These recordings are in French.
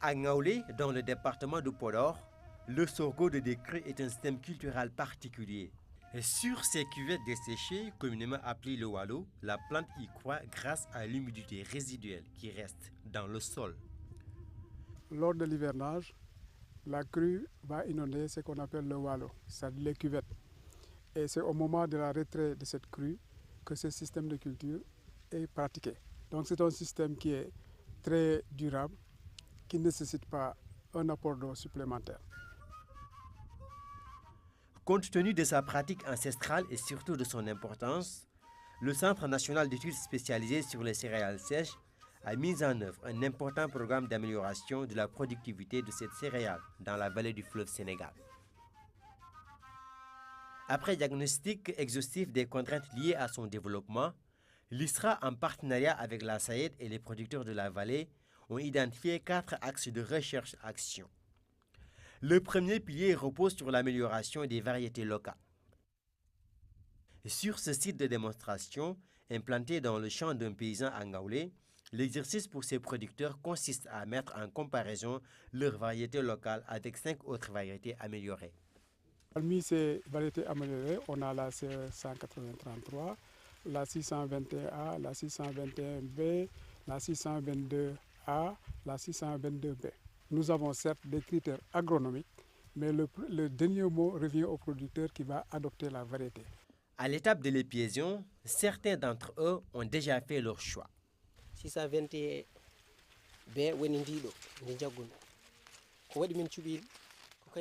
À Ngaoulé, dans le département de Podor, le sorgho de décrue est un système culturel particulier. Et sur ces cuvettes desséchées, communément appelées le wallo, la plante y croît grâce à l'humidité résiduelle qui reste dans le sol. Lors de l'hivernage, la crue va inonder ce qu'on appelle le wallo, c'est-à-dire les cuvettes. Et c'est au moment de la retraite de cette crue que ce système de culture est pratiqué. Donc c'est un système qui est très durable, qui ne nécessite pas un apport d'eau supplémentaire. Compte tenu de sa pratique ancestrale et surtout de son importance, le Centre national d'études spécialisées sur les céréales sèches a mis en œuvre un important programme d'amélioration de la productivité de cette céréale dans la vallée du fleuve Sénégal. Après diagnostic exhaustif des contraintes liées à son développement, l'ISRA, en partenariat avec la SAED et les producteurs de la vallée, ont identifié 4 axes de recherche-action. Le premier pilier repose sur l'amélioration des variétés locales. Sur ce site de démonstration, implanté dans le champ d'un paysan à Ngaoulé, l'exercice pour ces producteurs consiste à mettre en comparaison leurs variétés locales avec 5 autres variétés améliorées. Parmi ces variétés améliorées, on a la CE 18033, la 621A, la 621B, la 622A, la 622B. Nous avons certes des critères agronomiques, mais le dernier mot revient au producteur qui va adopter la variété. À l'étape de l'épiation, certains d'entre eux ont déjà fait leur choix. 621B,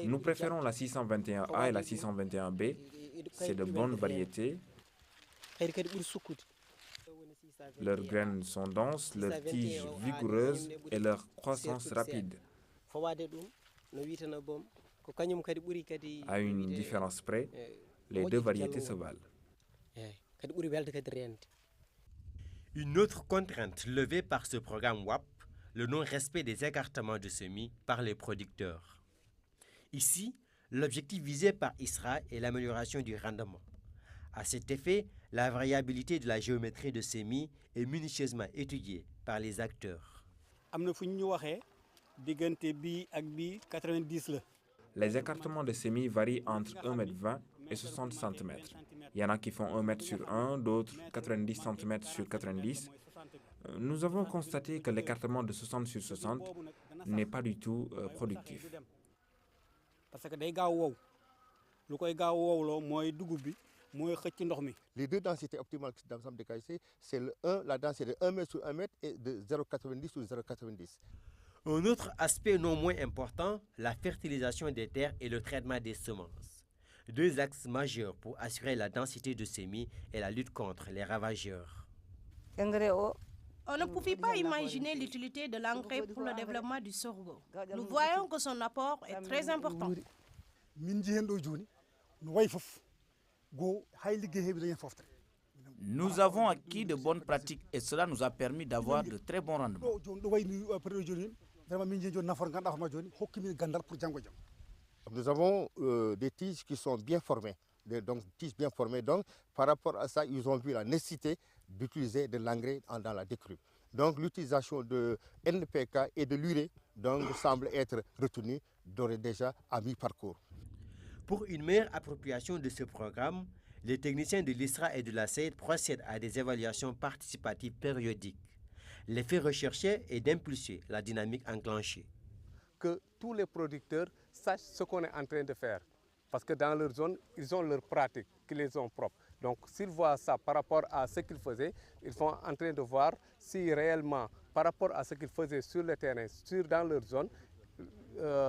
nous préférons la 621A et la 621B. C'est de bonnes variétés. Leurs graines sont denses, leurs tiges vigoureuses et leur croissance rapide. À une différence près, les deux variétés se valent. Une autre contrainte levée par ce programme WAP, le non-respect des écartements de semis par les producteurs. Ici, l'objectif visé par ISRA est l'amélioration du rendement. À cet effet, la variabilité de la géométrie de semis est minutieusement étudiée par les acteurs. Les écartements de semis varient entre 1,20 m et 60 cm. Il y en a qui font 1 m sur 1, d'autres 90 cm sur 90. Nous avons constaté que l'écartement de 60 sur 60 n'est pas du tout productif. Les deux densités optimales d'ensemble des qualités, c'est la densité de 1 m sur 1 m et de 0,90 ou 0,90. Un autre aspect non moins important, la fertilisation des terres et le traitement des semences. 2 axes majeurs pour assurer la densité de semis et la lutte contre les ravageurs. On ne pouvait pas imaginer l'utilité de l'engrais pour le développement du sorgho. Nous voyons que son apport est très important. Nous avons acquis de bonnes pratiques et cela nous a permis d'avoir de très bons rendements. Nous avons des tiges qui sont bien formées. Donc, tiges bien formées. Donc, par rapport à ça, ils ont vu la nécessité d'utiliser de l'engrais dans la décrue. Donc, l'utilisation de NPK et de l'urée semble être retenue d'ores et déjà à mi-parcours. Pour une meilleure appropriation de ce programme, les techniciens de l'ISRA et de la SAED procèdent à des évaluations participatives périodiques. L'effet recherché est d'impulser la dynamique enclenchée. Que tous les producteurs sachent ce qu'on est en train de faire. Parce que dans leur zone, ils ont leurs pratiques qui les ont propres. Donc s'ils voient ça par rapport à ce qu'ils faisaient, ils sont en train de voir si réellement, par rapport à ce qu'ils faisaient sur le terrain, dans leur zone,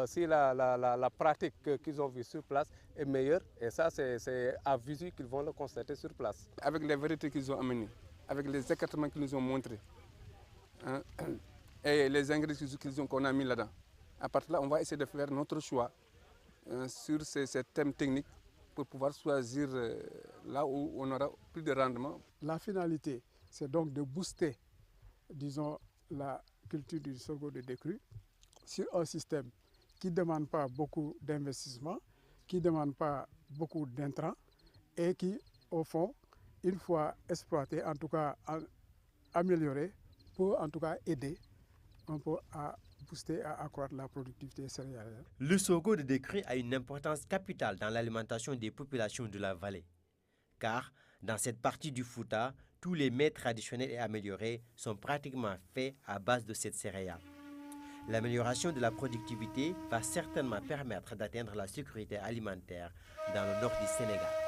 si la pratique qu'ils ont vue sur place est meilleure. Et ça, c'est à visu qu'ils vont le constater sur place. Avec les vérités qu'ils ont amenées, avec les écartements qu'ils nous ont montrés, hein, et les ingrédients qu'on a mis là-dedans, à partir de là, on va essayer de faire notre choix sur ces thèmes techniques pour pouvoir choisir là où on aura plus de rendement. La finalité, c'est donc de booster, disons, la culture du sorgho de décrue sur un système qui ne demande pas beaucoup d'investissement, qui ne demande pas beaucoup d'intrants et qui, au fond, une fois exploité, en tout cas amélioré, peut en tout cas aider un peu à booster, à accroître la productivité céréalière. Le sorgho de décrue a une importance capitale dans l'alimentation des populations de la vallée. Car dans cette partie du Fouta, tous les mets traditionnels et améliorés sont pratiquement faits à base de cette céréale. L'amélioration de la productivité va certainement permettre d'atteindre la sécurité alimentaire dans le nord du Sénégal.